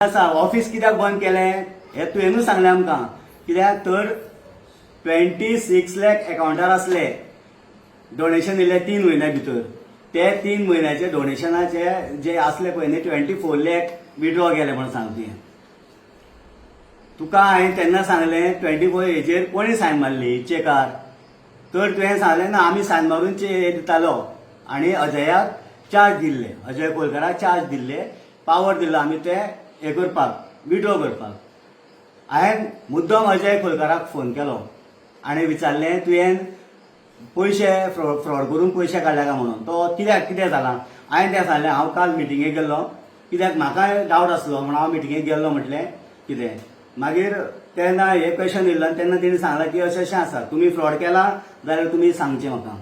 Office कित्याक बंद केलें हे तुवेंनूच सांगलें आमकां. कित्याक तर 26 लाख अकाउंटार असले डोनेशन दिले 3 म्हयन्या भितर. ते 3 म्हयन्याचे डोनेशनाचे जे असले पळय न्ही 24 लाख विड्रॉ केले म्हणून सांगता. तुका हांवें तेन्ना सांगलें 24 हेजेर कोणी सायन मारली चेकार. तर तुवें सांगलें ना आमी सायन मारून दितालो आनी अजयाक चार्ज दिल्ले, अजय कोलकराक चार्ज दिल्ले, पावर दिल्लो आमी ते हे करपाक विड्रॉ करपाक. हांवें मुद्दम अजय कोलकराक फोन केलो आनी विचारलें तुवें पयशे फ्रॉड करून पयशे काडले काय म्हणून. तो कितें जालां. हांवें तें सांगलें हांव काल मिटिंगेक गेल्लो कित्याक म्हाकाय डावट आसलो म्हणून हांव मिटिंगेक गेल्लो म्हटलें कितें. मागीर तेन्ना हे क्वेश्चन येयल्लो आनी तेन्ना तेणी सांगलें की अशें अशें आसा तुमी फ्रॉड केला जाल्यार तुमी सांगचें म्हाका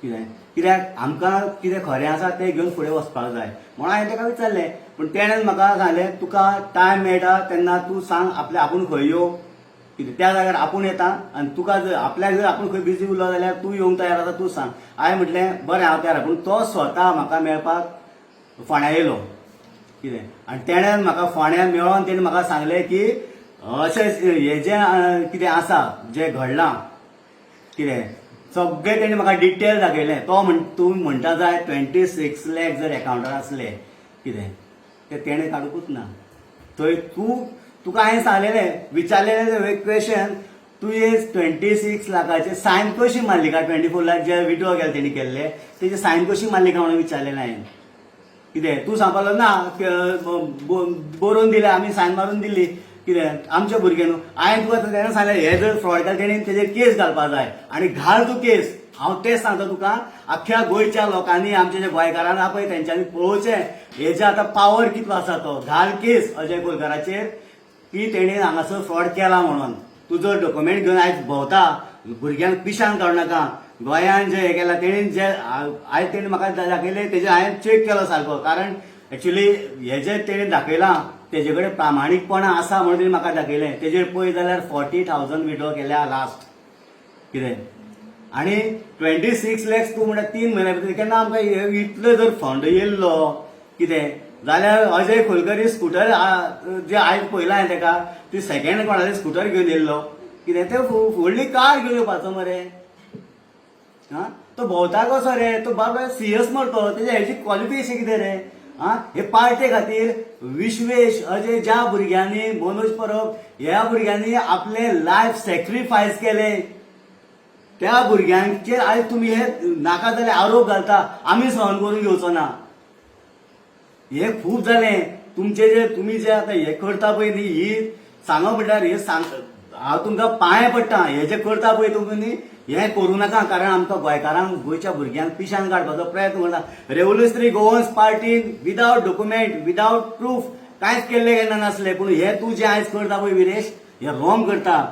कितें. कित्याक आमकां कितें खरें आसा तें घेवन फुडें वचपाक जाय म्हणून हांवें ताका विचारलें. पूण तेणें म्हाका सांगलें तुका टायम मेळटा तेन्ना तूं सांग आपूण खंय येवं कितें. त्या जाग्यार आपूण येता आनी तुका जर आपल्याक जर आपूण खंय बिजी उरलो जाल्यार तूं येवंक तयार आसा तूं सांग. हांवें म्हटलें बरें हांव तयार. पूण तो स्वता म्हाका मेळपाक फोंड्या येयलो कितें. आनी तेणें म्हाका फोंड्या मेळोन तेणें म्हाका सांगलें की अशें हें जें कितें आसा जें घडलां कितें सगळें तेणें म्हाका डिटेल दाखयलें. तूं म्हणटा जाय 26 लाख जर अकाउंटार आसले कितें तें तेणें काडूंकूच ना. थंय तुका हांवें सांगलेलें विचारलेलें क्वेश्चन तुवें 26 लाखाचे सायन कशी मारली काय 24 लाख जे विड्रॉ केले तेणी केल्ले तेजी सायन कशी मारली काय म्हणून विचारलेलें हांवें कितें. तूं सांगपाक ना बरोवन दिलें आमी सायन मारून दिली कितें आमच्या भुरगे न्हू. हांवें तुका तेन्ना सांगलें हे जर फ्रॉड केला तेणी तेजेर केस घालपाक जाय आनी घाल तूं केस. हांव तेच सांगता तुका अख्ख्या गोंयच्या लोकांनी आमचे जे गोंयकारांना पळय तेंच्यांनी पळोवचें हेजे आतां पावर कितलो आसा तो. घाल केस अजय कोलकराचेर की तेणी हांगासर फ्रॉड केला म्हणून. तुजो डॉक्युमेंट घेवन आयज भोंवता भुरग्यांक पिशान काडूं नाका. गोंयान जे हे केला तेणी जे आयज तेणी म्हाका दाखयलें तेजे हांवें चॅक केलो सारको. कारण एक्चुली हे जे तेणी दाखयलां तेजे कडेन प्रामाणीकपणां आसा म्हणून तेणी म्हाका दाखयलें. तेजेर पळय जाल्यार 40,000 विड्रॉ केल्या लास्ट कितें. आनी 26 लाख तूं म्हणटा 3 म्हयन्या भितर केन्ना आमकां इतलो जर फंड येयल्लो कितें जाल्यार अजय खोलकर स्कूटर जे आयज पळयलां हांवें तेका ती सेकंड कोणाचें स्कूटर घेवन येयल्लो कितें ते व्हडली कार घेवन येवपाचो मरे. तो भोंवता कसो रे. तो बाबा सीएस मरतो तेजे हेची क्वॉलिफिकेशन कितें रे. हे पार्टे खातीर विश्वेश अजय ज्या भुरग्यांनी मनोज परब ह्या भुरग्यांनी आपले लायफ सॅक्रिफायस केले त्या भुरग्यांचेर आयज तुमी हे नाका जाल्यार आरोप घालता आमी सहन करून घेवचो ना. हे खूब जालें तुमचे जे तुमी जे आतां हे करता पळय न्ही ही सांगप म्हटल्यार हे हांव तुमकां पांय पडटा. हे जे करता पळय तुमी हें करूं नाका. कारण आमकां गोंयकारांक गोंयच्या भुरग्यांक पिशान काडपाचो प्रयत्न करता. रेव्होल्युशनरी गोवन्स पार्टीन विदावट डॉक्युमेंट विदावट प्रूफ कांयच केल्लें केन्ना नासलें. पूण हे तूं जें आयज करता पळय विरेश हे रॉंग करता.